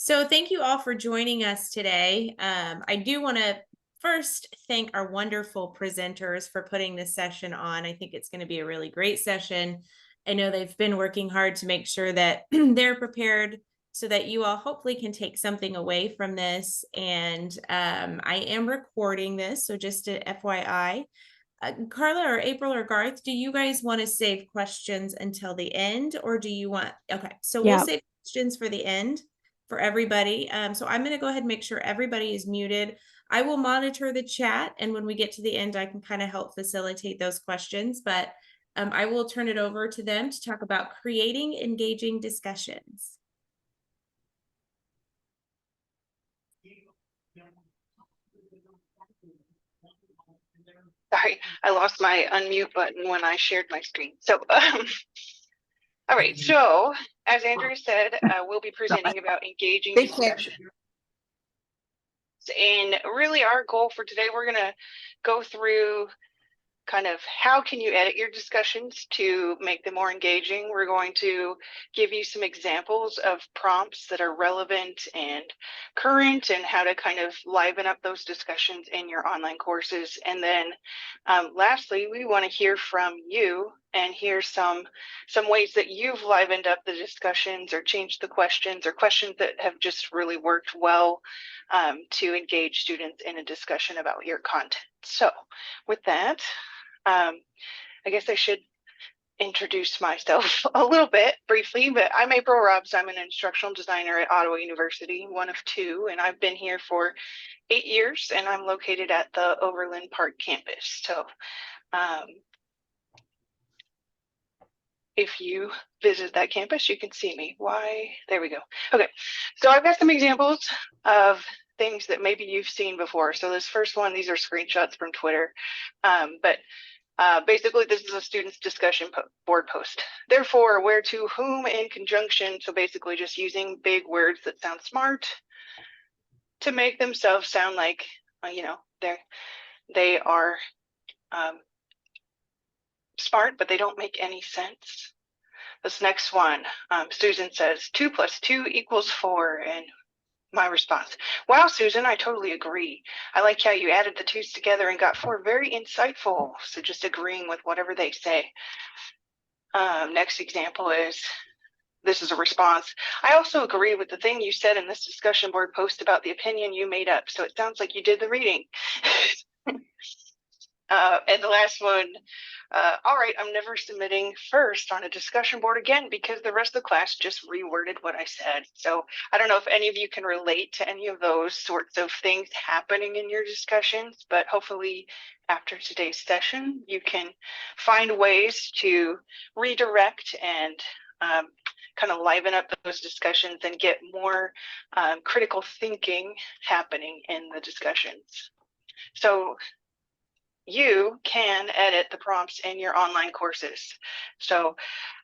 So thank you all for joining us today. I do want to first thank our wonderful presenters for putting this session on. I think it's going to be a really great session. I know they've been working hard to make sure that they're prepared so that you all hopefully can take something away from this. And I am recording this, so just a FYI. Carla or April or Garth, do you guys want to save questions until the end, or do you want, okay, so we'll Yeah. save questions for the end for everybody. So I'm going to go ahead and make sure everybody is muted. I will monitor the chat, and when we get to the end, I can kind of help facilitate those questions, but I will turn it over to them to talk about creating engaging discussions. Sorry, I lost my unmute button when I shared my screen. So, all right. So, as Andrew said, we'll be presenting about engaging discussion. And really, our goal for today, we're going to go through kind of how can you edit your discussions to make them more engaging. We're going to give you some examples of prompts that are relevant and current and how to kind of liven up those discussions in your online courses. And then lastly, we want to hear from you and hear some ways that you've livened up the discussions or changed the questions or questions that have just really worked well to engage students in a discussion about your content. So with that, I guess I should introduce myself a little bit briefly, but I'm April Robs. I'm an instructional designer at Ottawa University, one of two, and I've been here for 8 years, and I'm located at the Overland Park campus. So if you visit that campus, you can see me. Why? There we go. Okay, so I've got some examples of things that maybe you've seen before. So this first one, these are screenshots from Twitter, but basically, this is a student's discussion board post. Therefore, where, to, whom, in conjunction. So basically just using big words that sound smart to make themselves sound like, you know, they are smart, but they don't make any sense. This next one, Susan says 2 + 2 = 4. And my response, wow, Susan, I totally agree. I like how you added the twos together and got 4 very insightful. So just agreeing with whatever they say. Next example is, this is a response. I also agree with the thing you said in this discussion board post about the opinion you made up. So it sounds like you did the reading. And the last one, all right, I'm never submitting first on a discussion board again because the rest of the class just reworded what I said. So I don't know if any of you can relate to any of those sorts of things happening in your discussions, but hopefully after today's session, you can find ways to redirect and kind of liven up those discussions and get more critical thinking happening in the discussions. So you can edit the prompts in your online courses. So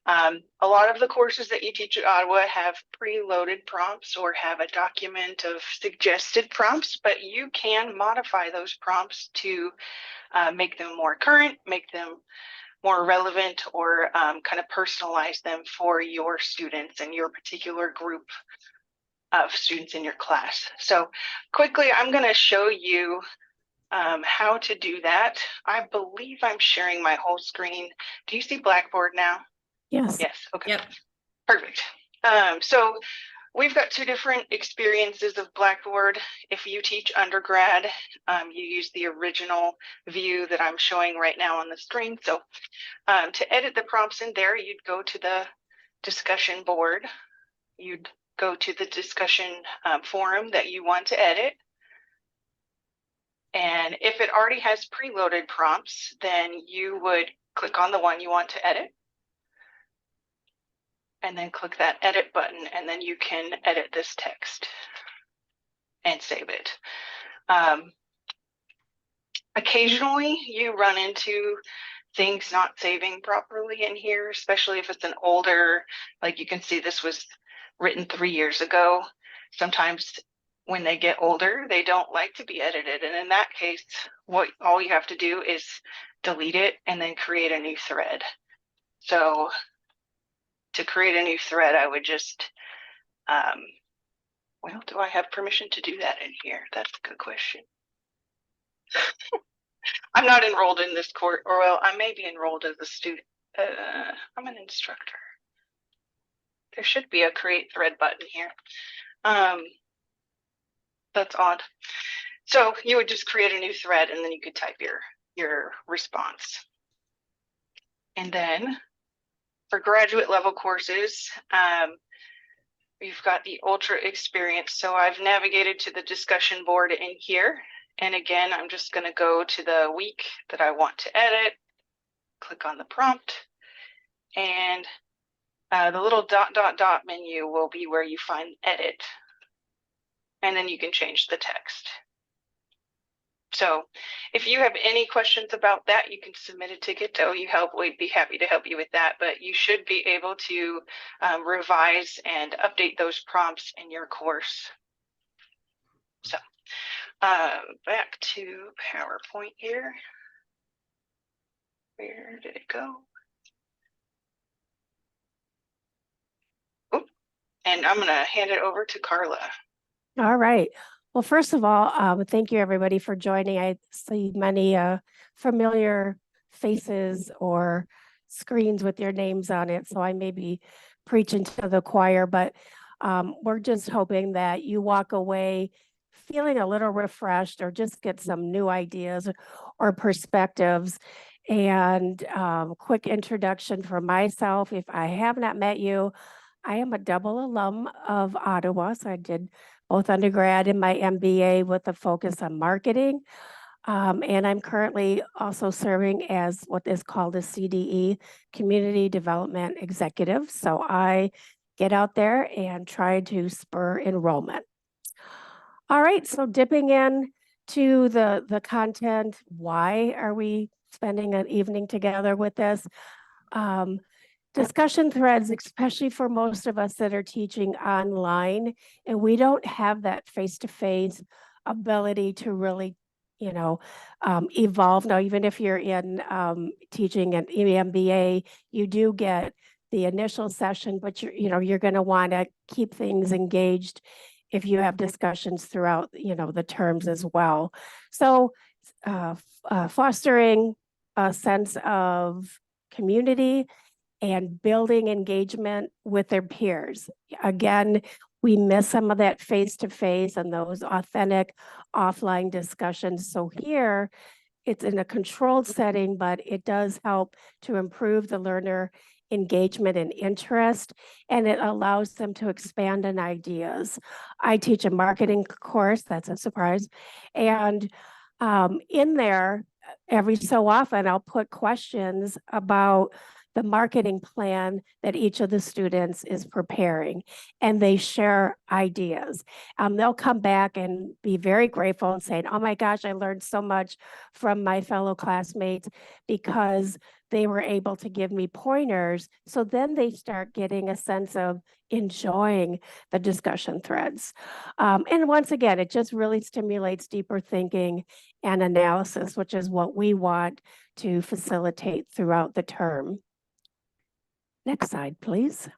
a lot of the courses that you teach at Ottawa have preloaded prompts or have a document of suggested prompts, but you can modify those prompts to make them more current, make them more relevant, or kind of personalize them for your students and your particular group of students in your class. So quickly, I'm going to show you how to do that. I believe I'm sharing my whole screen. Do you see Blackboard now? Yes. Yes. Okay. Yep. Perfect. So we've got 2 different experiences of Blackboard. If you teach undergrad, you use the original view that I'm showing right now on the screen. So to edit the prompts in there, you'd go to the discussion board. You'd go to the discussion forum that you want to edit. And if it already has preloaded prompts, then you would click on the one you want to edit. And then click that edit button, and then you can edit this text and save it. Occasionally, you run into things not saving properly in here, especially if it's an older, like you can see this was written 3 years ago. Sometimes when they get older, they don't like to be edited. And in that case, all you have to do is delete it and then create a new thread. So to create a new thread, I would just Well, do I have permission to do that in here? That's a good question. I'm not enrolled in this course, or well, I may be enrolled as a student. I'm an instructor. There should be a create thread button here. That's odd. So you would just create a new thread and then you could type your response. And then for graduate level courses, we've got the Ultra Experience. So I've navigated to the discussion board in here. And again, I'm just going to go to the week that I want to edit, click on the prompt, and the little ... menu will be where you find edit. And then you can change the text. So if you have any questions about that, you can submit a ticket to OU Help. We'd be happy to help you with that, but you should be able to revise and update those prompts in your course. So back to PowerPoint here. Where did it go? Oh, and I'm going to hand it over to Carla. All right. Well, first of all, thank you everybody for joining. I see many familiar faces or screens with your names on it, so I may be preaching to the choir, but we're just hoping that you walk away feeling a little refreshed or just get some new ideas or perspectives. And quick introduction for myself. If I have not met you, I am a double alum of Ottawa, so I did both undergrad and my MBA with a focus on marketing. And I'm currently also serving as what is called a CDE, Community Development Executive. So I get out there and try to spur enrollment. All right, so dipping in to the content, why are we spending an evening together with this? Discussion threads, especially for most of us that are teaching online, and we don't have that face-to-face ability to really, evolve. Now, even if you're in teaching an MBA, you do get the initial session, but you're going to want to keep things engaged if you have discussions throughout, the terms as well. So fostering a sense of community and building engagement with their peers. Again, we miss some of that face-to-face and those authentic offline discussions. So here, it's in a controlled setting, but it does help to improve the learner engagement and interest, and it allows them to expand on ideas. I teach a marketing course, that's a surprise, and in there, every so often, I'll put questions about the marketing plan that each of the students is preparing, and they share ideas. They'll come back and be very grateful and saying, oh my gosh, I learned so much from my fellow classmates because they were able to give me pointers. So then they start getting a sense of enjoying the discussion threads. And once again, it just really stimulates deeper thinking and analysis, which is what we want to facilitate throughout the term. Next slide, please.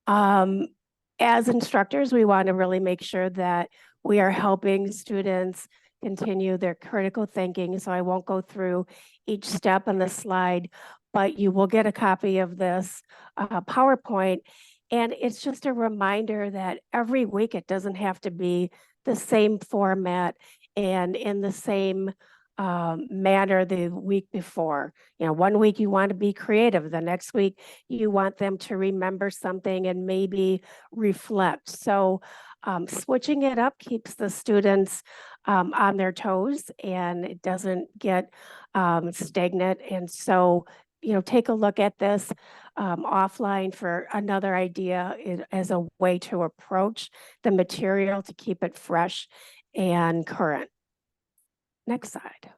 As instructors, we want to really make sure that we are helping students continue their critical thinking. So I won't go through each step on the slide, but you will get a copy of this PowerPoint. And it's just a reminder that every week it doesn't have to be the same format and in the same manner the week before. One week you want to be creative, the next week you want them to remember something and maybe reflect. So switching it up keeps the students on their toes and it doesn't get stagnant. And so, take a look at this offline for another idea as a way to approach the material to keep it fresh and current. Next slide.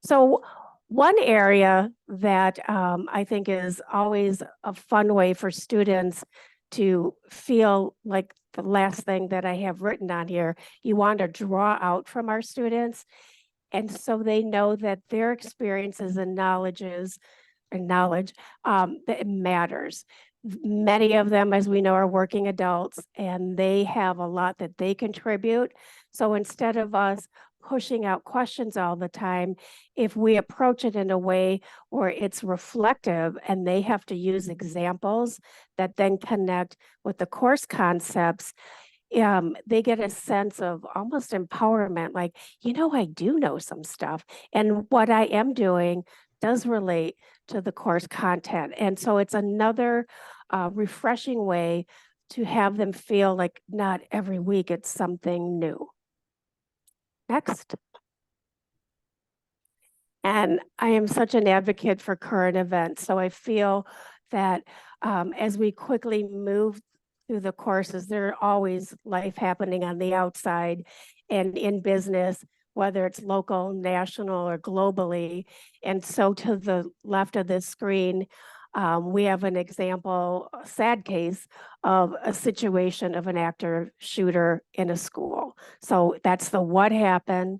So one area that I think is always a fun way for students to feel like the last thing that I have written on here, you want to draw out from our students. And so they know that their experiences and knowledges and knowledge, that it matters. Many of them, as we know, are working adults, and they have a lot that they contribute. So instead of us pushing out questions all the time, if we approach it in a way where it's reflective and they have to use examples that then connect with the course concepts, they get a sense of almost empowerment, like, I do know some stuff, and what I am doing does relate to the course content. And so it's another refreshing way to have them feel like not every week it's something new. Next. And I am such an advocate for current events. So I feel that as we quickly move through the courses, there's always life happening on the outside and in business, whether it's local, national, or globally. And so to the left of this screen, we have an example, a sad case of a situation of an active shooter in a school. So that's the what happened.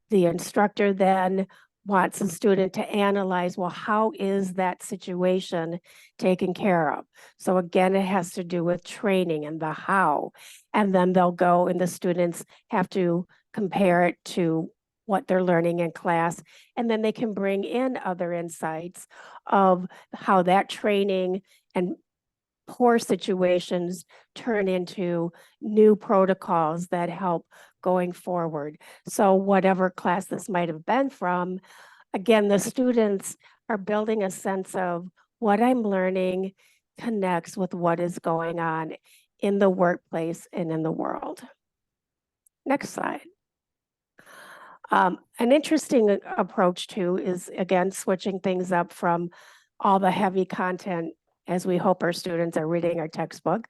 The instructor then wants the student to analyze, well, how is that situation taken care of? So again, it has to do with training and the how. And then they'll go and the students have to compare it to what they're learning in class. And then they can bring in other insights of how that training and poor situations turn into new protocols that help going forward. So whatever class this might have been from, again, the students are building a sense of what I'm learning connects with what is going on in the workplace and in the world. Next slide. An interesting approach too is, again, switching things up from all the heavy content as we hope our students are reading our textbook,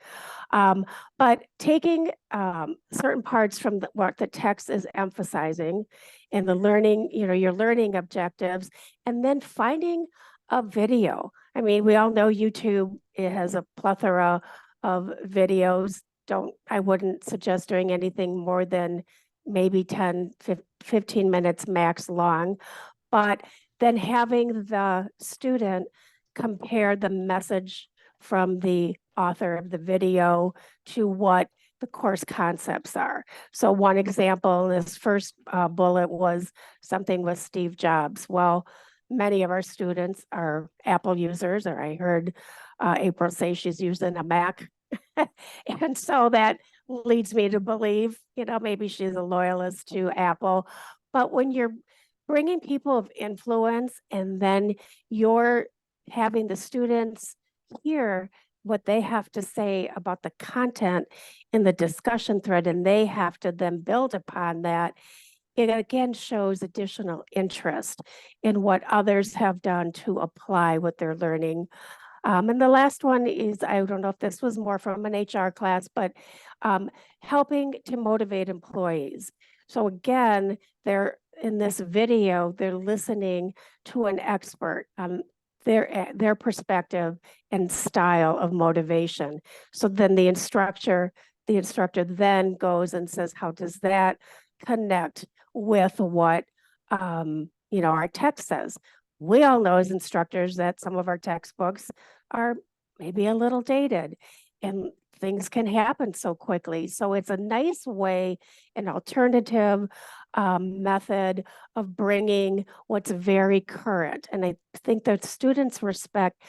but taking certain parts from what the text is emphasizing in the learning, your learning objectives, and then finding a video. I mean, we all know YouTube, it has a plethora of videos. I wouldn't suggest doing anything more than maybe 10, 15 minutes max long, but then having the student compare the message from the author of the video to what the course concepts are. So one example, this first bullet was something with Steve Jobs. Well, many of our students are Apple users, or I heard April say she's using a Mac. And so that leads me to believe, maybe she's a loyalist to Apple. But when you're bringing people of influence and then you're having the students hear what they have to say about the content in the discussion thread, and they have to then build upon that, it again shows additional interest in what others have done to apply what they're learning. And the last one is, I don't know if this was more from an HR class, but helping to motivate employees. So again, they're in this video, they're listening to an expert on their perspective and style of motivation. So then the instructor then goes and says, how does that connect with what our text says? We all know as instructors that some of our textbooks are maybe a little dated and things can happen so quickly. So it's a nice way, an alternative method of bringing what's very current. And I think that students respect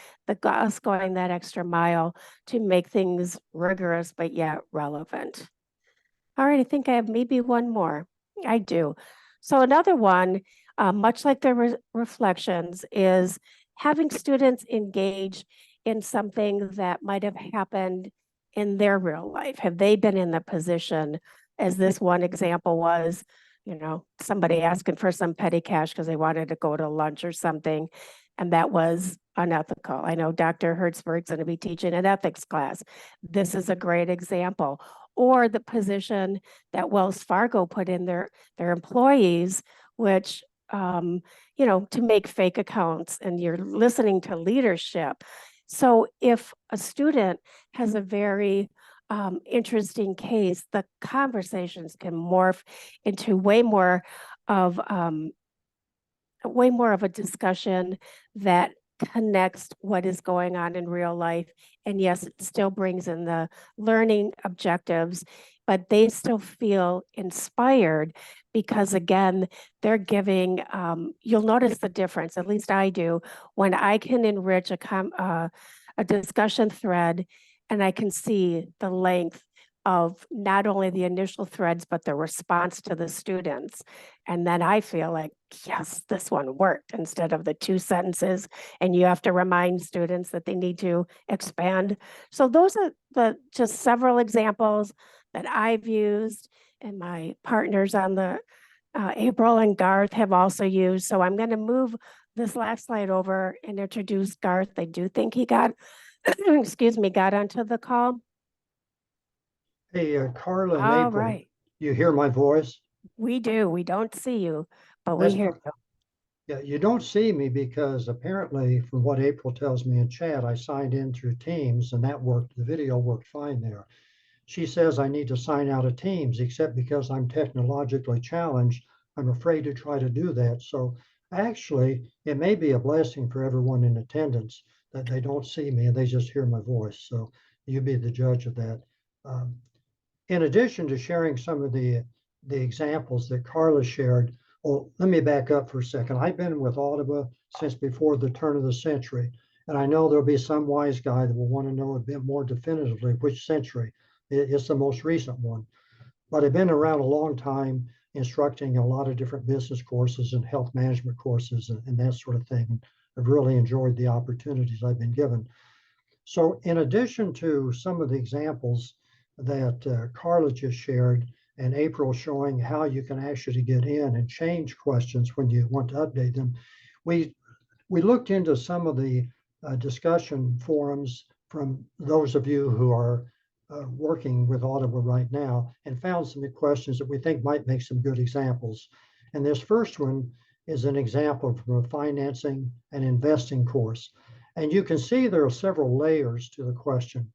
us going that extra mile to make things rigorous, but yet relevant. All right, I think I have maybe one more. I do. So another one, much like the reflections, is having students engage in something that might have happened in their real life. Have they been in the position, as this one example was, somebody asking for some petty cash because they wanted to go to lunch or something, and that was unethical. I know Dr. Hertzberg's going to be teaching an ethics class. This is a great example. Or the position that Wells Fargo put in their employees, which, to make fake accounts, and you're listening to leadership. So if a student has a very interesting case, the conversations can morph into way more of a discussion that connects what is going on in real life. And yes, it still brings in the learning objectives, but they still feel inspired because again, they're giving, you'll notice the difference, at least I do, when I can enrich a discussion thread and I can see the length of not only the initial threads, but the response to the students. And then I feel like, yes, this one worked instead of the 2 sentences. And you have to remind students that they need to expand. So those are the just several examples that I've used and my partners on the April and Garth have also used. So I'm going to move this last slide over and introduce Garth. I do think he got, excuse me, got onto the call. Hey, Carla and All April, right. you hear my voice? We do. We don't see you, but we That's hear what- you. Yeah, you don't see me because apparently, from what April tells me in chat, I signed in through Teams and that worked. The video worked fine there. She says I need to sign out of Teams, except because I'm technologically challenged, I'm afraid to try to do that. So actually, it may be a blessing for everyone in attendance that they don't see me and they just hear my voice. So you be the judge of that. In addition to sharing some of the examples that Carla shared, well, let me back up for a second. I've been with Audubon since before the turn of the century, and I know there'll be some wise guy that will want to know a bit more definitively which century. It's the most recent one. But I've been around a long time instructing a lot of different business courses and health management courses and that sort of thing. I've really enjoyed the opportunities I've been given. So in addition to some of the examples that Carla just shared and April showing how you can actually get in and change questions when you want to update them, we looked into some of the discussion forums from those of you who are working with Audubon right now and found some questions that we think might make some good examples. And this first one is an example from a financing and investing course. And you can see there are several layers to the question.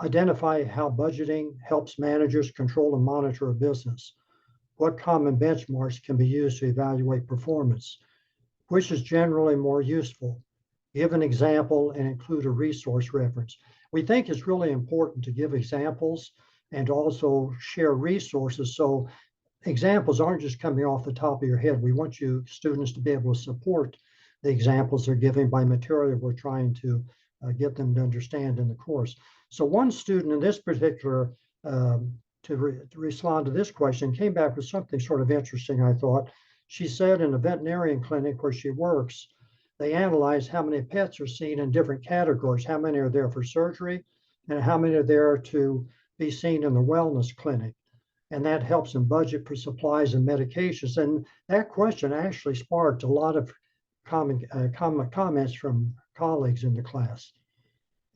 Identify how budgeting helps managers control and monitor a business. What common benchmarks can be used to evaluate performance? Which is generally more useful? Give an example and include a resource reference. We think it's really important to give examples and also share resources. So examples aren't just coming off the top of your head. We want you students to be able to support the examples they're giving by material we're trying to get them to understand in the course. So one student in this particular, to respond to this question, came back with something sort of interesting, I thought. She said in a veterinarian clinic where she works, they analyze how many pets are seen in different categories, how many are there for surgery, and how many are there to be seen in the wellness clinic. And that helps them budget for supplies and medications. And that question actually sparked a lot of comments from colleagues in the class.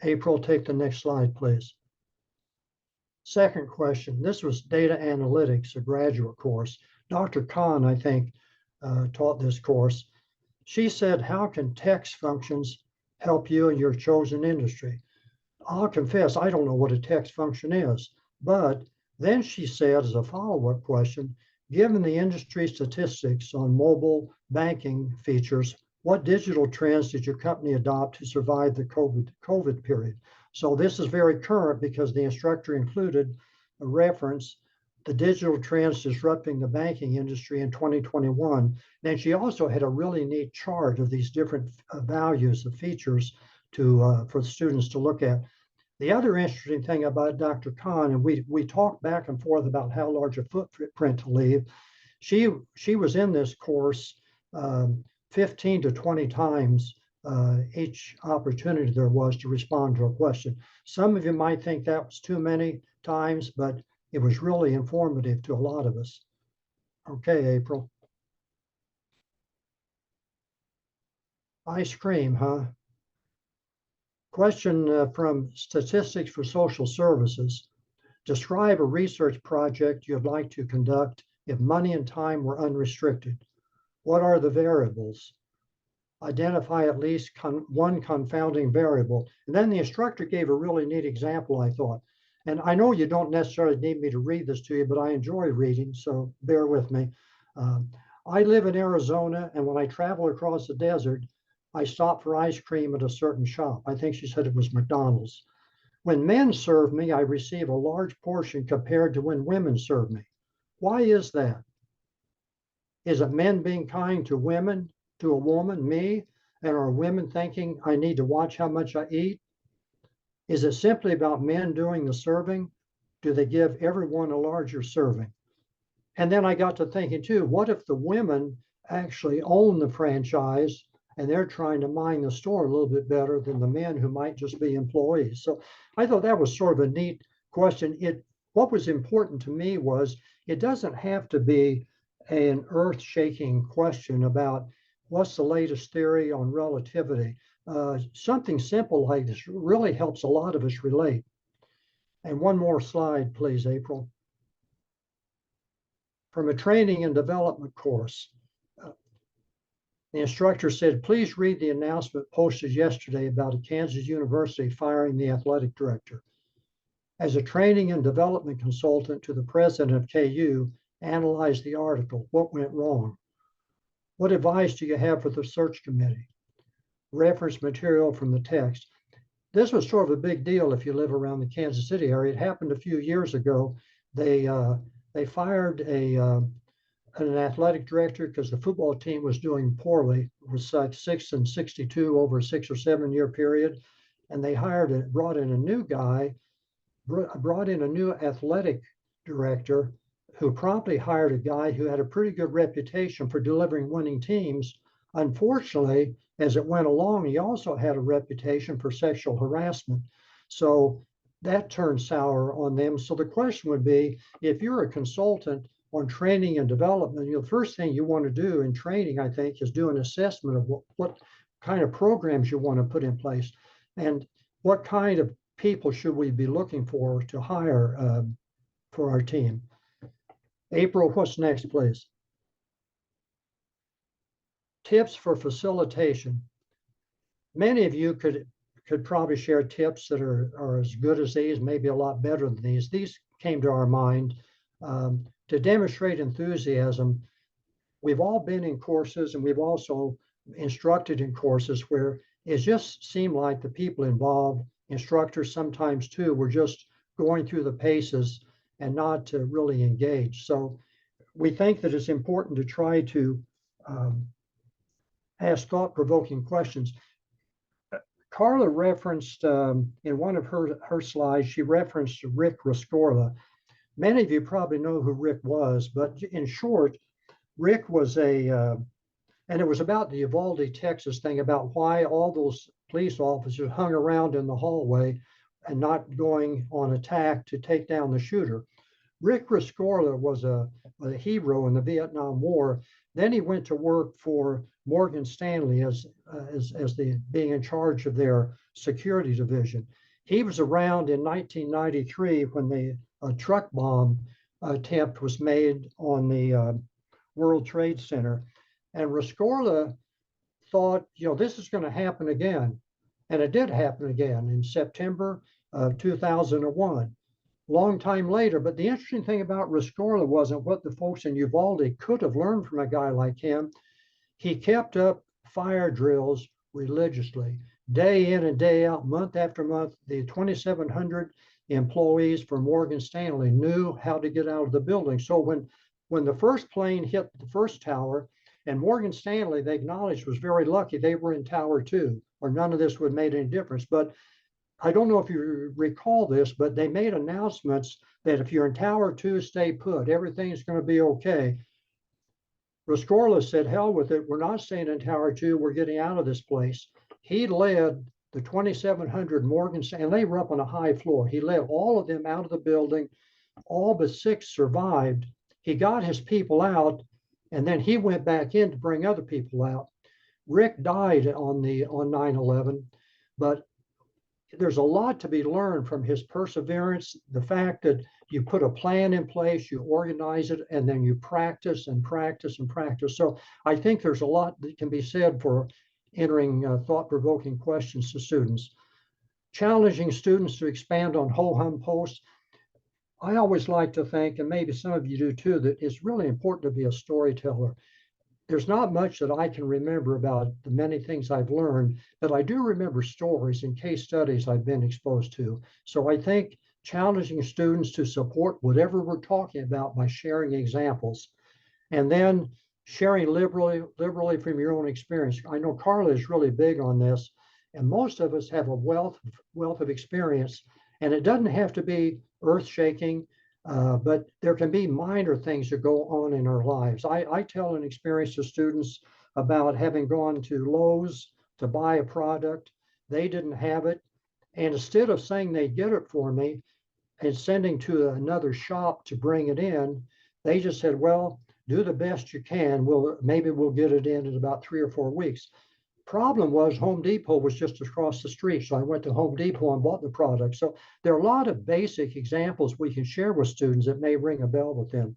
April, take the next slide, please. Second question, this was data analytics, a graduate course. Dr. Khan, I think, taught this course. She said, how can text functions help you in your chosen industry? I'll confess, I don't know what a text function is, but then she said as a follow-up question, given the industry statistics on mobile banking features, what digital trends did your company adopt to survive the COVID period? So this is very current because the instructor included a reference, the digital trends disrupting the banking industry in 2021. Then she also had a really neat chart of these different values of features to for the students to look at. The other interesting thing about Dr. Khan, and we talked back and forth about how large a footprint to leave. She was in this course 15 to 20 times each opportunity there was to respond to a question. Some of you might think that was too many times, but it was really informative to a lot of us. Okay, April. Ice cream, huh? Question from Statistics for Social Services. Describe a research project you'd like to conduct if money and time were unrestricted. What are the variables? Identify at least one confounding variable. And then the instructor gave a really neat example, I thought. And I know you don't necessarily need me to read this to you, but I enjoy reading, so bear with me. I live in Arizona, and when I travel across the desert, I stop for ice cream at a certain shop. I think she said it was McDonald's. When men serve me, I receive a large portion compared to when women serve me. Why is that? Is it men being kind to women, to a woman, me, and are women thinking I need to watch how much I eat? Is it simply about men doing the serving? Do they give everyone a larger serving? And then I got to thinking too, what if the women actually own the franchise and they're trying to mind the store a little bit better than the men who might just be employees? So I thought that was sort of a neat question. What was important to me was it doesn't have to be an earth-shaking question about what's the latest theory on relativity. Something simple like this really helps a lot of us relate. And one more slide, please, April. From a training and development course, the instructor said, please read the announcement posted yesterday about a Kansas University firing the athletic director. As a training and development consultant to the president of KU, analyze the article. What went wrong? What advice do you have for the search committee? Reference material from the text. This was sort of a big deal if you live around the Kansas City area. It happened a few years ago. They fired an athletic director because the football team was doing poorly. It was like 6-62 over a 6 or 7 year period. And they brought in a new guy, brought in a new athletic director who promptly hired a guy who had a pretty good reputation for delivering winning teams. Unfortunately, as it went along, he also had a reputation for sexual harassment. So that turned sour on them. So the question would be, if you're a consultant on training and development, the first thing you want to do in training, I think, is do an assessment of what kind of programs you want to put in place and what kind of people should we be looking for to hire for our team. April, what's next, please? Tips for facilitation. Many of you could probably share tips that are as good as these, maybe a lot better than these. These came to our mind. To demonstrate enthusiasm, we've all been in courses and we've also instructed in courses where it just seemed like the people involved, instructors sometimes too, were just going through the paces and not to really engage. So we think that it's important to try to ask thought-provoking questions. Carla referenced in one of her slides, she referenced Rick Rescorla. Many of you probably know who Rick was, but in short, Rick was and it was about the Uvalde, Texas thing about why all those police officers hung around in the hallway and not going on attack to take down the shooter. Rick Rescorla was a hero in the Vietnam War. Then he went to work for Morgan Stanley as being in charge of their security division. He was around in 1993 when the truck bomb attempt was made on the World Trade Center. And Rescorla thought, this is going to happen again. And it did happen again in September of 2001. Long time later, but the interesting thing about Rescorla wasn't what the folks in Uvalde could have learned from a guy like him. He kept up fire drills religiously, day in and day out, month after month. The 2,700 employees for Morgan Stanley knew how to get out of the building. So when the first plane hit the first tower, and Morgan Stanley, they acknowledged, was very lucky they were in Tower 2, or none of this would have made any difference. But I don't know if you recall this, but they made announcements that if you're in Tower 2, stay put. Everything's going to be okay. Rescorla said, hell with it. We're not staying in Tower 2. We're getting out of this place. He led the 2,700 Morgan Stanley, and they were up on a high floor. He led all of them out of the building. All but 6 survived. He got his people out, and then he went back in to bring other people out. Rick died on 9/11, but there's a lot to be learned from his perseverance, the fact that you put a plan in place, you organize it, and then you practice and practice and practice. So I think there's a lot that can be said for entering thought-provoking questions to students. Challenging students to expand on ho-hum posts. I always like to think, and maybe some of you do too, that it's really important to be a storyteller. there's not much that I can remember about the many things I've learned, but I do remember stories and case studies I've been exposed to. So I think challenging students to support whatever we're talking about by sharing examples, and then sharing liberally from your own experience. I know Carla is really big on this, and most of us have a wealth of experience, and it doesn't have to be earth shaking. But there can be minor things that go on in our lives. I tell an experience to students about having gone to Lowe's to buy a product. They didn't have it. And instead of saying they'd get it for me and sending to another shop to bring it in, they just said, well, do the best you can. Maybe we'll get it in about 3 or 4 weeks. Problem was Home Depot was just across the street. So I went to Home Depot and bought the product. So there are a lot of basic examples we can share with students that may ring a bell with them.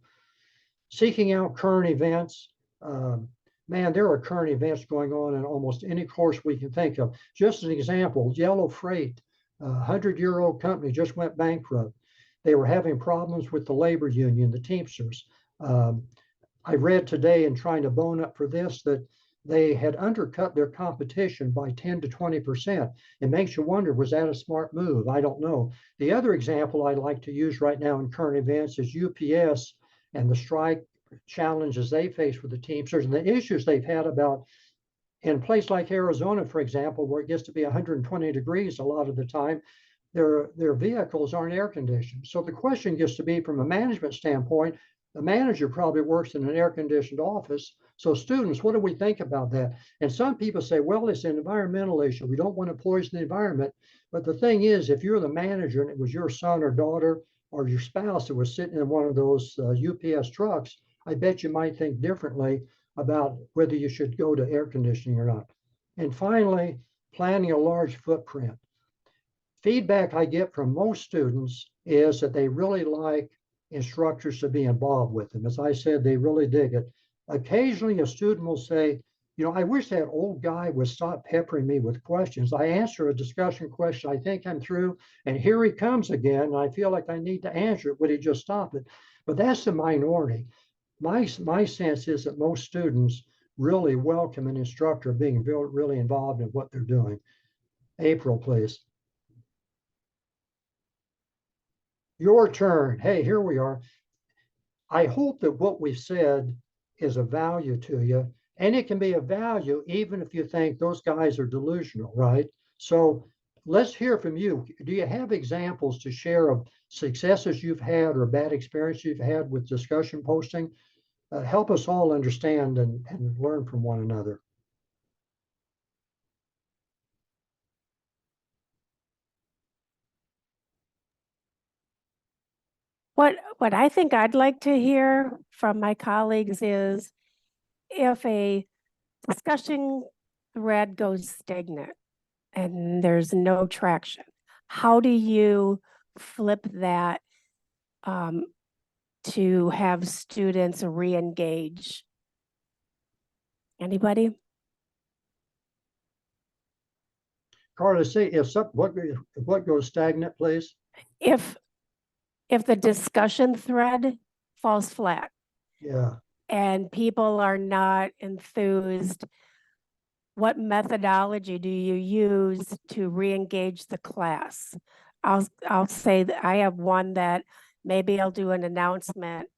Seeking out current events. Man, there are current events going on in almost any course we can think of. Just an example, Yellow Freight, a 100-year-old company, just went bankrupt. They were having problems with the labor union, the Teamsters. I read today in trying to bone up for this that they had undercut their competition by 10 to 20%. It makes you wonder, was that a smart move? I don't know. The other example I'd like to use right now in current events is UPS and the strike challenges they face with the Teamsters and the issues they've had about in a place like Arizona, for example, where it gets to be 120 degrees a lot of the time, their vehicles aren't air conditioned. So the question gets to be, from a management standpoint, the manager probably works in an air-conditioned office. So students, what do we think about that? And some people say, well, it's an environmental issue. We don't want to poison the environment. But the thing is, if you're the manager and it was your son or daughter or your spouse that was sitting in one of those UPS trucks, I bet you might think differently about whether you should go to air conditioning or not. And finally, planning a large footprint. Feedback I get from most students is that they really like instructors to be involved with them. As I said, they really dig it. Occasionally a student will say, you know, I wish that old guy would stop peppering me with questions. I answer a discussion question, I think I'm through, and here he comes again, and I feel like I need to answer it. Would he just stop it? But that's the minority. My sense is that most students really welcome an instructor being really involved in what they're doing. April, please. Your turn. Hey, here we are. I hope that what we've said is of value to you, and it can be of value even if you think those guys are delusional, right? So let's hear from you. Do you have examples to share of successes you've had or bad experience you've had with discussion posting? Help us all understand and learn from one another. What I think I'd like to hear from my colleagues is, if a discussion thread goes stagnant and there's no traction, how do you flip that to have students re-engage? Anybody? Carla, say what goes stagnant, please? If the discussion thread falls flat, Yeah. and people are not enthused, what methodology do you use to re-engage the class? I'll say that I have one that maybe I'll do an announcement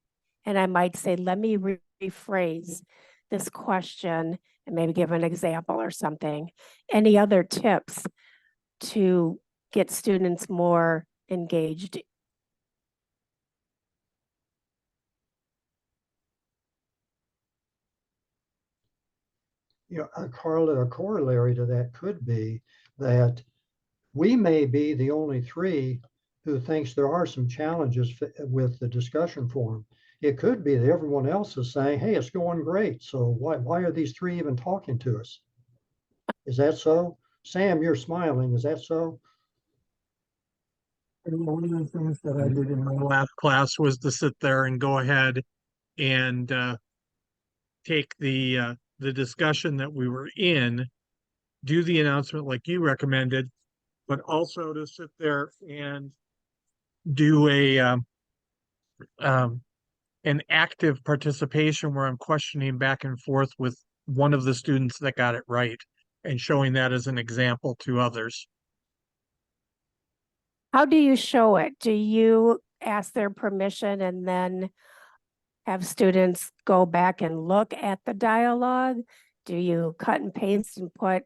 and I might say, let me rephrase this question and maybe give an example or something. Any other tips to get students more engaged? You know, Carla, a corollary to that could be that we may be the only three who thinks there are some challenges with the discussion forum. It could be that everyone else is saying, hey, it's going great. So why are these three even talking to us? Is that so? Sam, you're smiling. Is that so? One of the things that I did in my last class was to sit there and go ahead and take the discussion that we were in, do the announcement like you recommended, but also to sit there and do a an active participation where I'm questioning back and forth with one of the students that got it right and showing that as an example to others. How do you show it? Do you ask their permission and then have students go back and look at the dialogue? Do you cut and paste and put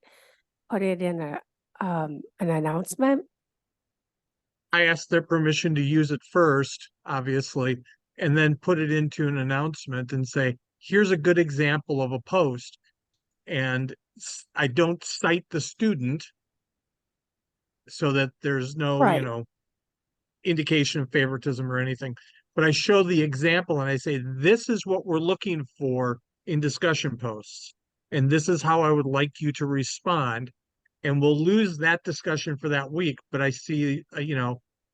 it in an announcement? I asked their permission to use it first, obviously, and then put it into an announcement and say, here's a good example of a post. And I don't cite the student so that there's no, Right. indication of favoritism or anything. But I show the example and I say, this is what we're looking for in discussion posts. And this is how I would like you to respond. And we'll lose that discussion for that week. But I see,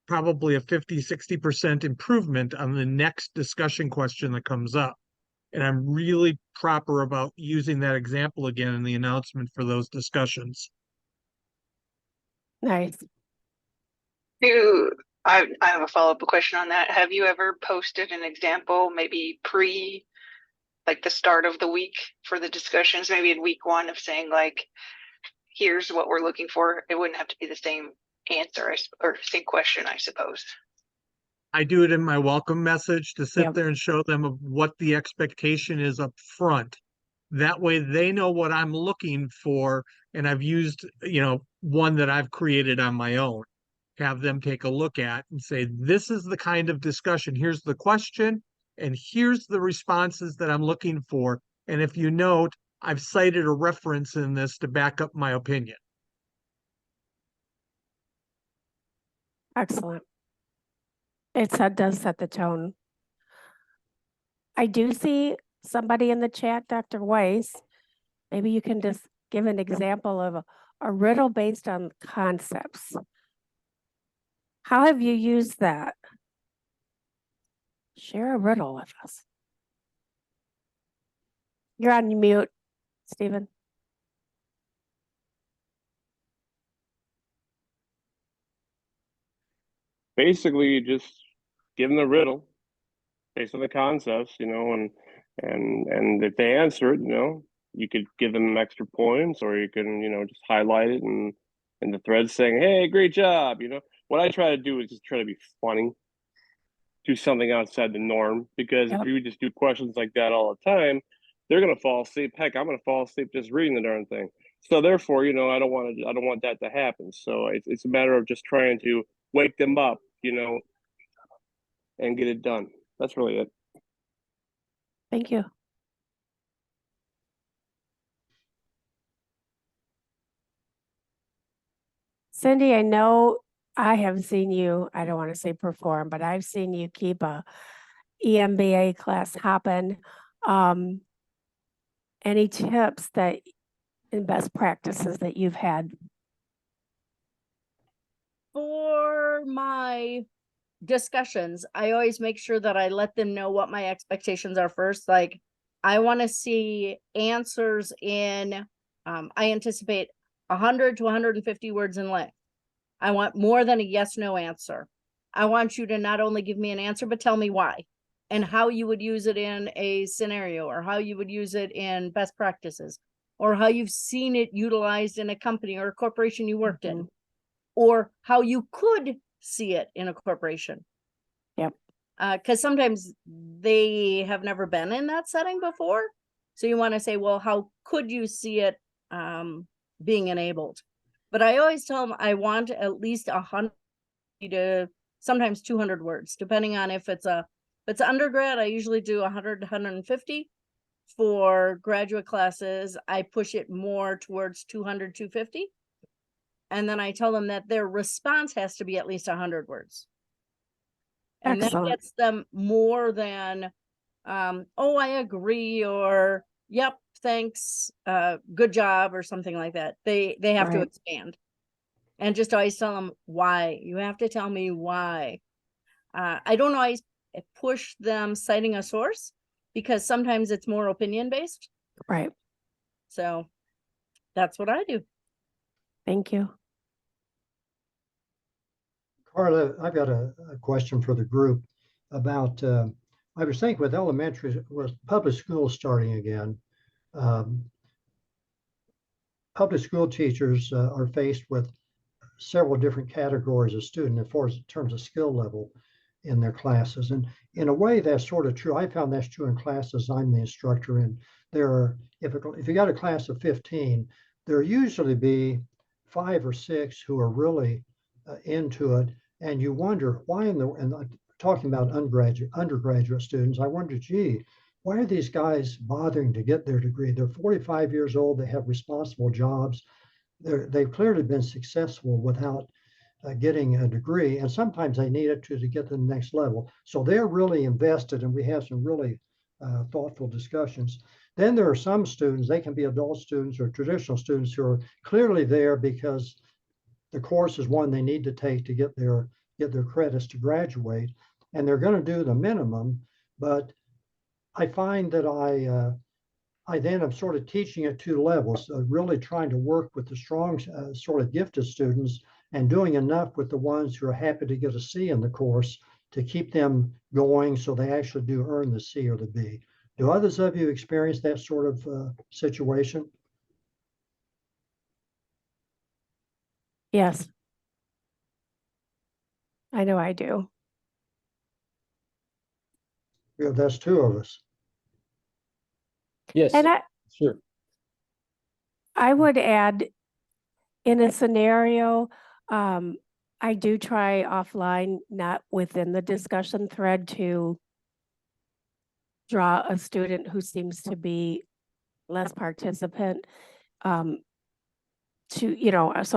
probably a 50-60% improvement on the next discussion question that comes up. And I'm really proper about using that example again in the announcement for those discussions. Nice. I have a follow-up question on that. Have you ever posted an example, maybe like the start of the week for the discussions, maybe in week 1 of saying like, here's what we're looking for? It wouldn't have to be the same answer or same question, I suppose. I do it in my welcome message to sit Yep. there and show them of what the expectation is up front. That way they know what I'm looking for. And I've used, one that I've created on my own. Have them take a look at and say, this is the kind of discussion. Here's the question, and here's the responses that I'm looking for. And if you note, I've cited a reference in this to back up my opinion. Excellent. Does set the tone. I do see somebody in the chat, Dr. Weiss. Maybe you can just give an example of a riddle based on concepts. How have you used that? Share a riddle with us. You're on mute, Stephen. Basically, you just give them the riddle based on the concepts, and if they answer it, you could give them extra points, or you can, just highlight it and in the thread saying, hey, great job. What I try to do is just try to be funny, do something outside the norm, because Yep. if you just do questions like that all the time, they're going to fall asleep. Heck, I'm going to fall asleep just reading the darn thing. So therefore, I don't want that to happen. So it's a matter of just trying to wake them up, and get it done. That's really it. Thank you. Cindy, I know I have seen you, I don't want to say perform, but I've seen you keep a EMBA class hopping. Any tips and best practices that you've had? For my discussions, I always make sure that I let them know what my expectations are first. Like, I want to see answers in, I anticipate 100 to 150 words in length. I want more than a yes, no answer. I want you to not only give me an answer, but tell me why and how you would use it in a scenario, or how you would use it in best practices, or how you've seen it utilized in a company or a corporation you worked in, or how you could see it in a corporation. Yep. Because sometimes they have never been in that setting before. So you want to say, well, how could you see it being enabled? But I always tell them I want at least 100 to sometimes 200 words, depending on if it's undergrad. I usually do 100 to 150. For graduate classes, I push it more towards 200, 250. And then I tell them that their response has to be at least 100 words. And Excellent. that gets them more than, oh, I agree, or yep, thanks, good job, or something like that. They have to Right. expand. And just always tell them why. You have to tell me why. I don't always push them citing a source, because sometimes it's more opinion based. Right. So that's what I do. Thank you. Carla, I've got a question for the group about I was thinking with elementary, with public schools starting again, um, public school teachers are faced with several different categories of student as far as in terms of skill level in their classes. And in a way, that's sort of true. I found that's true in classes I'm the instructor in. There are, if you got a class of 15, there usually be 5 or 6 who are really into it. And you wonder why talking about undergraduate students, I wonder, gee, why are these guys bothering to get their degree? They're 45 years old, they have responsible jobs. They've clearly been successful without getting a degree, and sometimes they need it to get to the next level. So they're really invested, and we have some really thoughtful discussions. Then there are some students, they can be adult students or traditional students who are clearly there because the course is one they need to take to get their credits to graduate, and they're going to do the minimum. But I find that I then am sort of teaching at 2 levels, really trying to work with the strong, sort of gifted students and doing enough with the ones who are happy to get a C in the course to keep them going so they actually do earn the C or the B. Do others of you experience that sort of situation? Yes. I know I do. Yeah, that's 2 of us. Yes, And sure. I would add, in a scenario, I do try offline, not within the discussion thread, to draw a student who seems to be less participant. So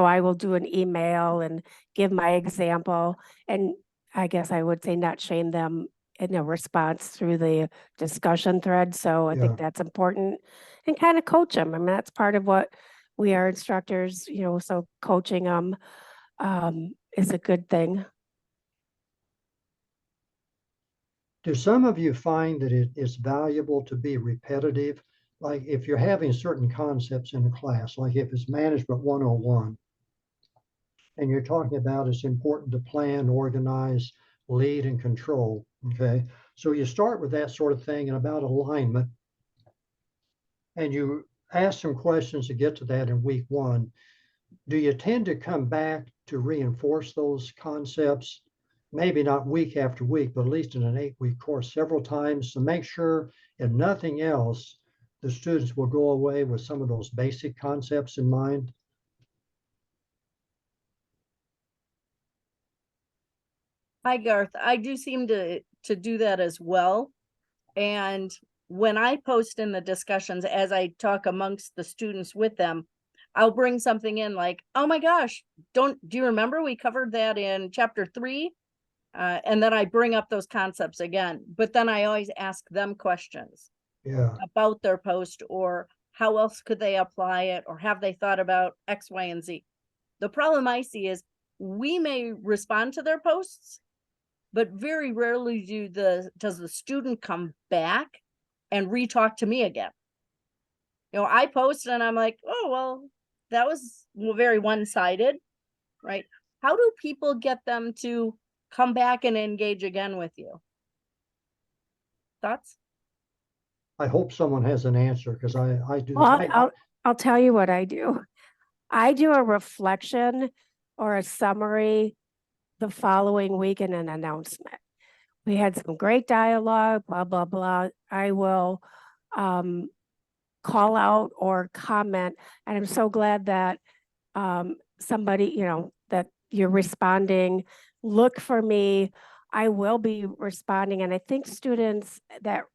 I will do an email and give my example, and I guess I would say not shame them in a response through the discussion thread. So I Yeah. think that's important, and kind of coach them. I mean, that's part of what we are instructors, so coaching them is a good thing. Do some of you find that it is valuable to be repetitive? Like if you're having certain concepts in a class, like if it's Management 101, and you're talking about it's important to plan, organize, lead, and control, okay? So you start with that sort of thing and about alignment, and you ask some questions to get to that in week 1. Do you tend to come back to reinforce those concepts? Maybe not week after week, but at least in an 8-week course several times to make sure, if nothing else, the students will go away with some of those basic concepts in mind? Hi, Garth. I do seem to do that as well. And when I post in the discussions, as I talk amongst the students with them, I'll bring something in like, oh my gosh, do you remember we covered that in chapter 3? And then I bring up those concepts again, but then I always ask them questions Yeah, about their post, or how else could they apply it, or have they thought about X, Y, and Z. The problem I see is we may respond to their posts, but very rarely does the student come back and re-talk to me again. I post and I'm like, oh, well, that was very one-sided, right? How do people get them to come back and engage again with you? Thoughts? I hope someone has an answer because I do. Well, I'll tell you what I do. I do a reflection or a summary the following week in an announcement. We had some great dialogue, blah, blah, blah. I will call out or comment, and I'm so glad that somebody, that you're responding. Look for me. I will be responding. And I think students that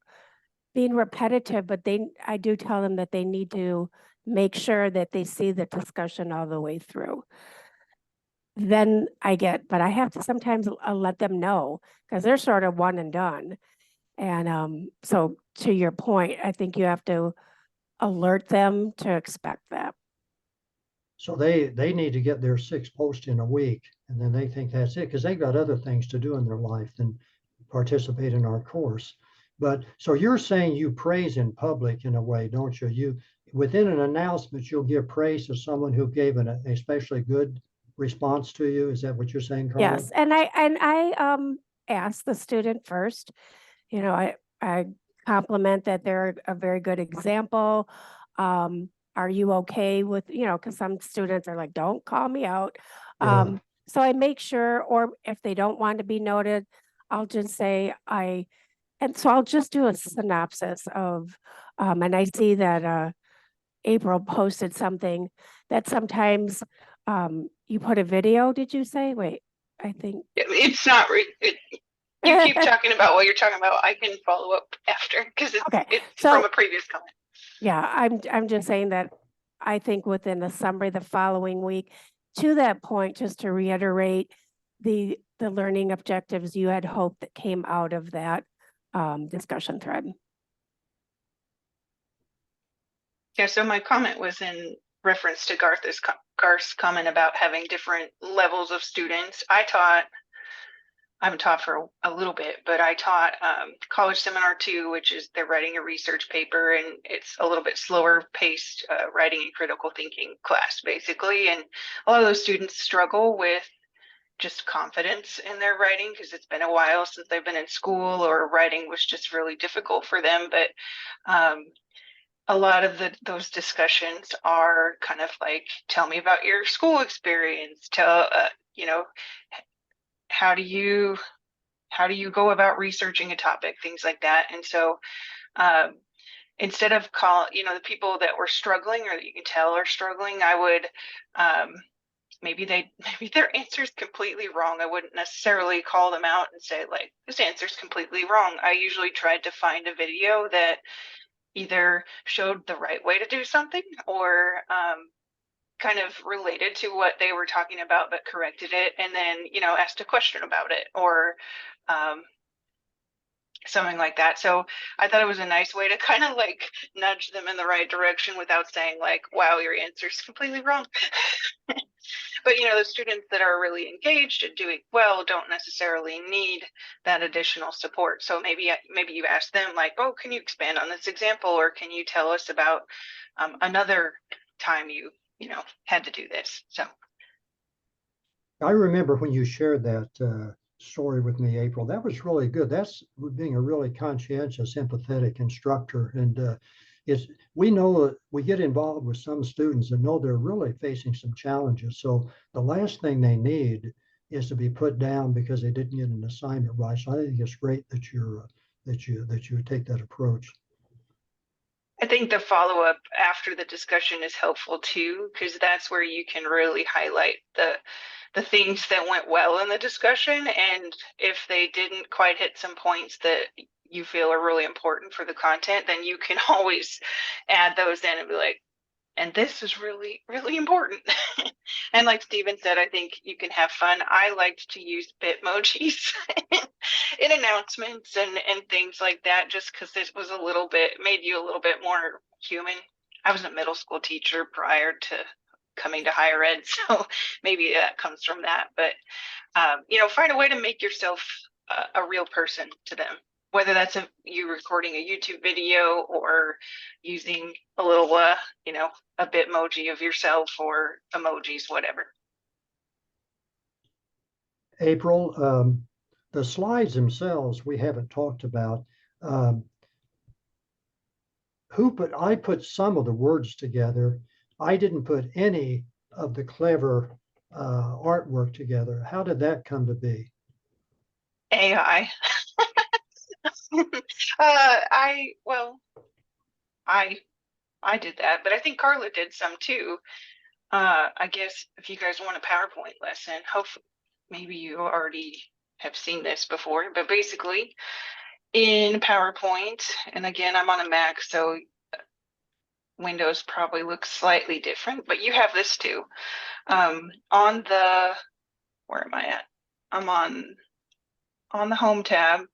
being repetitive, but I do tell them that they need to make sure that they see the discussion all the way through. Then but I have to sometimes let them know, because they're sort of one and done. And so to your point, I think you have to alert them to expect that. So they need to get their 6 posts in a week, and then they think that's it because they've got other things to do in their life than participate in our course. But so you're saying you praise in public in a way, don't you? You within an announcement, you'll give praise to someone who gave an especially good response to you. Is that what you're saying, Carla? Yes, and I ask the student first, you know, I compliment that they're a very good example. Are you okay with, you know, because some students are like, don't call me out. Yeah. So I make sure, or if they don't want to be noted, I'll just say and so I'll just do a synopsis of, and I see that April posted something that sometimes you put a video, did you say? Wait, I think. It's not, you keep talking about what you're talking about. I can follow up after because Okay, it's so- from a previous comment. Yeah, I'm just saying that I think within the summary the following week, to that point, just to reiterate the learning objectives you had hoped that came out of that discussion thread. Yeah, so my comment was in reference to Garth's comment about having different levels of students. I haven't taught for a little bit, but I taught College Seminar 2, which is they're writing a research paper, and it's a little bit slower paced writing and critical thinking class, basically. And a lot of those students struggle with just confidence in their writing because it's been a while since they've been in school, or writing was just really difficult for them. But a lot of those discussions are kind of like, tell me about your school experience. You know, how do you go about researching a topic, things like that. And so instead of the people that were struggling, or that you can tell are struggling, I would maybe their answer is completely wrong. I wouldn't necessarily call them out and say like, this answer is completely wrong. I usually tried to find a video that either showed the right way to do something, or kind of related to what they were talking about but corrected it, and then asked a question about it, or something like that. So I thought it was a nice way to kind of like nudge them in the right direction without saying like, wow, your answer is completely wrong. But the students that are really engaged and doing well don't necessarily need that additional support. So maybe you ask them like, oh, can you expand on this example, or can you tell us about another time you had to do this? So I remember when you shared that story with me, April. That was really good. That's being a really conscientious, empathetic instructor. And we know we get involved with some students and know they're really facing some challenges. So the last thing they need is to be put down because they didn't get an assignment right. So I think it's great that you would take that approach. I think the follow-up after the discussion is helpful too, because that's where you can really highlight the things that went well in the discussion. And if they didn't quite hit some points that you feel are really important for the content, then you can always add those in and be like, and this is really, really important. And like Steven said, I think you can have fun. I liked to use Bitmojis in announcements and things like that, just because it was made you a little bit more human. I was a middle school teacher prior to coming to higher ed, so maybe that comes from that. But find a way to make yourself a real person to them, whether that's you recording a YouTube video or using a little a Bitmoji of yourself or emojis, whatever. April, the slides themselves we haven't talked about. I put some of the words together. I didn't put any of the clever artwork together. How did that come to be? AI. I did that, but I think Carla did some too. I guess if you guys want a PowerPoint lesson, hopefully maybe you already have seen this before, but basically in PowerPoint, and again, I'm on a Mac, so Windows probably looks slightly different, but you have this too. Where am I at? I'm on the home tab.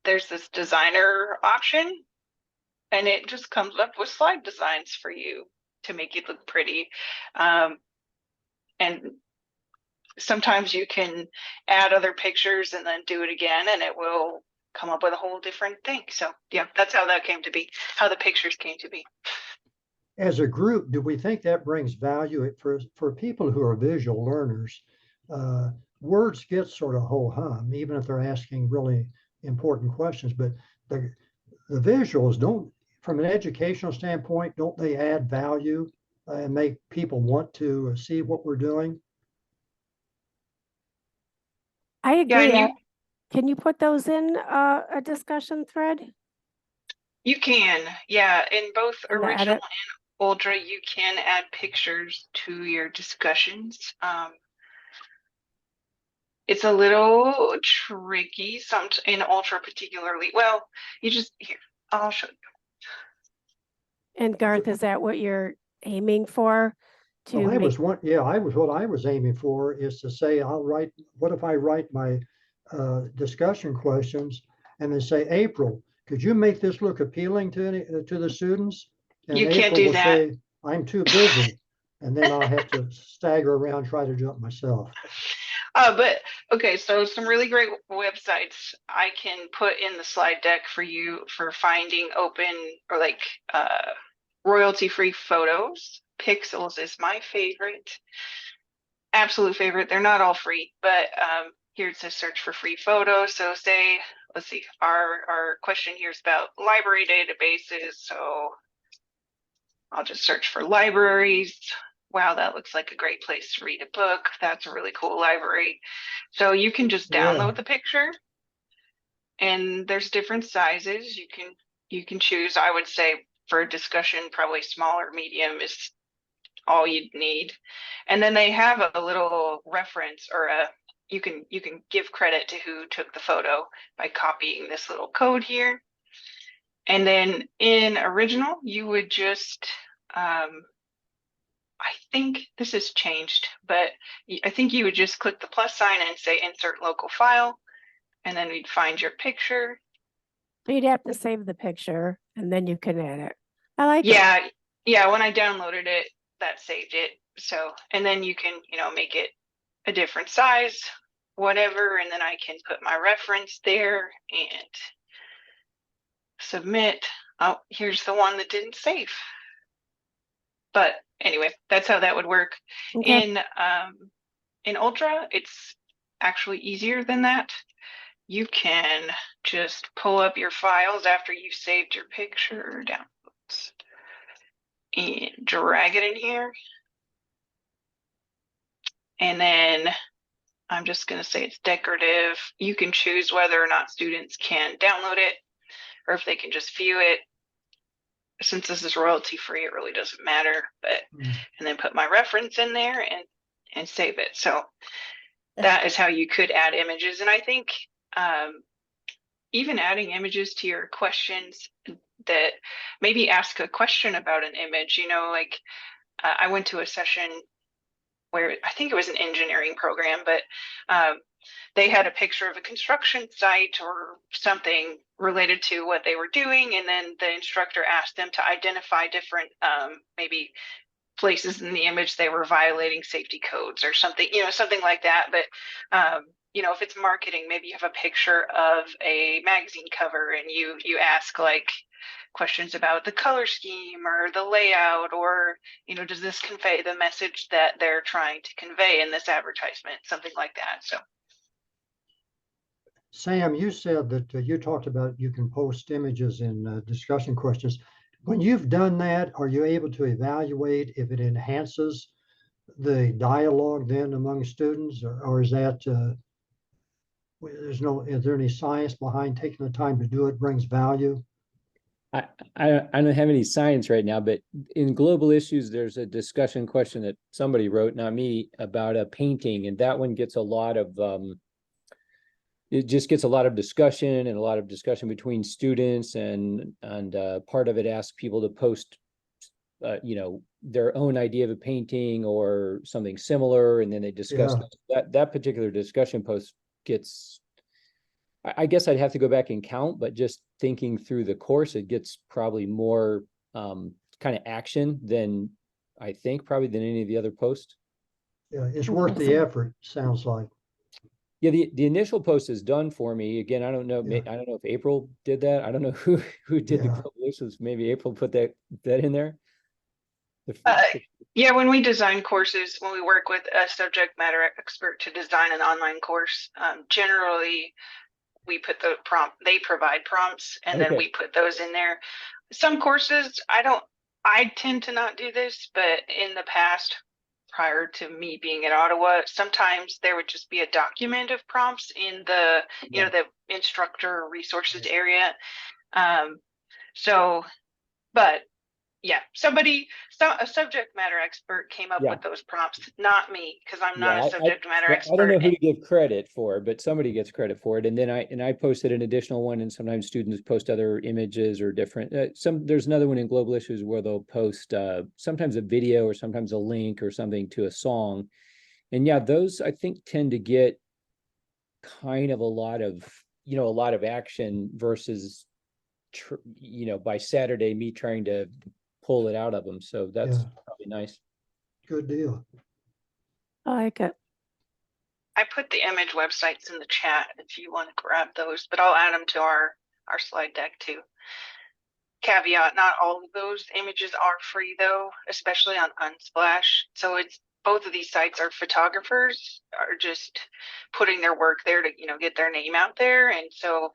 There's this designer option, and it just comes up with slide designs for you to make it look pretty. And sometimes you can add other pictures and then do it again, and it will come up with a whole different thing. So yeah, that's how that came to be, how the pictures came to be. As a group, do we think that brings value for people who are visual learners? Words get sort of ho-hum, even if they're asking really important questions, but the visuals don't, from an educational standpoint, don't they add value and make people want to see what we're doing? I Yeah, agree. and Can you put those in a discussion thread? you can, yeah, in both In the original edit? and Ultra, you can add pictures to your discussions. It's a little tricky, some in Ultra particularly. Well, you just here, I'll show you. And Garth, is that what you're aiming for? To Well, make, what I was aiming for is to say, what if I write my discussion questions and then say, April, could you make this look appealing to the students? And You can't April do will that. say, I'm too busy. And then I'll have to stagger around, try to do it myself. But okay, so some really great websites I can put in the slide deck for you for finding open or like royalty-free photos. Pixels is my favorite, absolute favorite. They're not all free, but here's to search for free photos. So say, let's see, our question here is about library databases. So I'll just search for libraries. Wow, that looks like a great place to read a book. That's a really cool library. So you can just download the picture, and there's different sizes. You can choose. I would say for a discussion, probably smaller, medium is all you'd need. And then they have a little reference or you can give credit to who took the photo by copying this little code here. And then in original, you would just I think this has changed, but I think you would just click the plus sign and say insert local file, and then we'd find your picture. you'd have to save the picture and then you can edit. I like it. Yeah, yeah, when I downloaded it, that saved it. So, and then you can, make it a different size, whatever, and then I can put my reference there and submit. Oh, here's the one that didn't save. But anyway, that's how that would work. Okay. In Ultra, it's actually easier than that. You can just pull up your files after you've saved your picture, downloads, and drag it in here. And then I'm just going to say it's decorative. You can choose whether or not students can download it or if they can just view it. Since this is royalty free, it really doesn't matter. But and then put my reference in there and save it. So that is how you could add images. And I think even adding images to your questions that maybe ask a question about an image, like I went to a session where I think it was an engineering program, but they had a picture of a construction site or something related to what they were doing. And then the instructor asked them to identify different maybe places in the image they were violating safety codes or something, something like that. But if it's marketing, maybe you have a picture of a magazine cover and you ask like questions about the color scheme or the layout, or does this convey the message that they're trying to convey in this advertisement, something like that. So Sam, you said that you talked about you can post images in discussion questions. When you've done that, are you able to evaluate if it enhances the dialogue then among students, or is that is there any science behind taking the time to do it brings value? I don't have any science right now, but in global issues, there's a discussion question that somebody wrote, not me, about a painting, and that one gets a lot of it just gets a lot of discussion and a lot of discussion between students, and part of it asks people to post their own idea of a painting or something similar, and then they discuss that particular discussion post gets, I guess I'd have to go back and count, but just thinking through the course, it gets probably more kind of action than I think probably than any of the other posts. Yeah, it's worth the effort, sounds like. Yeah, the initial post is done for me. Again, I don't know. Yeah. I don't know if April did that. I don't know who did the global issues. Maybe April put that in there. Yeah, when we design courses, when we work with a subject matter expert to design an online course, generally we put the prompt, they provide prompts, and then Okay. we put those in there. Some courses, I tend to not do this, but in the past, prior to me being at Ottawa, sometimes there would just be a document of prompts in the, you know, the instructor resources area. So, but yeah, a subject matter expert came up Yeah. with those prompts, not me, because I'm not Yeah, a subject matter I don't know expert. who to give credit for, but somebody gets credit for it. And then I posted an additional one, and sometimes students post other images or different, there's another one in Global Issues where they'll post, sometimes a video or sometimes a link or something to a song. And yeah, those I think tend to get kind of a lot of action versus, by Saturday, me trying to pull it out of them. So that's Yeah. probably nice. Good deal. I like it. I put the image websites in the chat if you want to grab those, but I'll add them to our slide deck too. Caveat, not all of those images are free though, especially on Unsplash. So it's both of these sites are photographers are just putting their work there to, you know, get their name out there. And so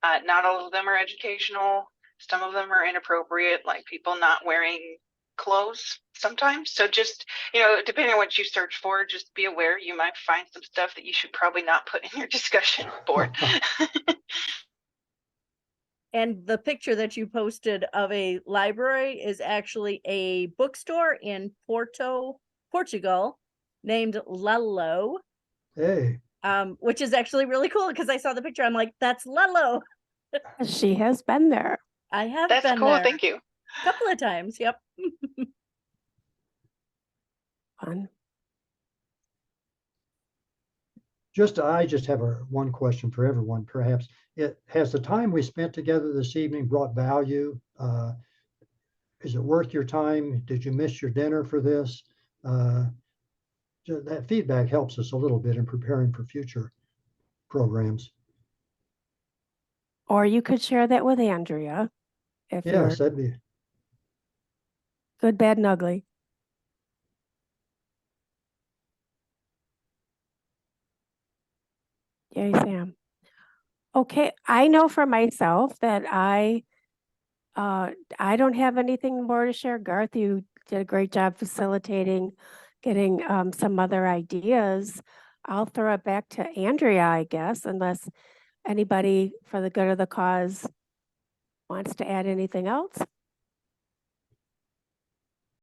not all of them are educational. Some of them are inappropriate, like people not wearing clothes sometimes. So just, you know, depending on what you search for, just be aware you might find some stuff that you should probably not put in your discussion board. And the picture that you posted of a library is actually a bookstore in Porto, Portugal, named Lello, Hey, which is actually really cool because I saw the picture. I'm like, that's Lello. She has been there. I have That's been cool. there Thank you. a couple of times. Yep. Fun. I just have one question for everyone, perhaps. Has the time we spent together this evening brought value? Is it worth your time? Did you miss your dinner for this? That feedback helps us a little bit in preparing for future programs. Or you could share that with Andrea if you're Yes, that'd be, good, bad, and ugly. Yay, Sam. Okay, I know for myself that I don't have anything more to share. Garth, you did a great job facilitating, getting some other ideas. I'll throw it back to Andrea, I guess, unless anybody for the good of the cause wants to add anything else.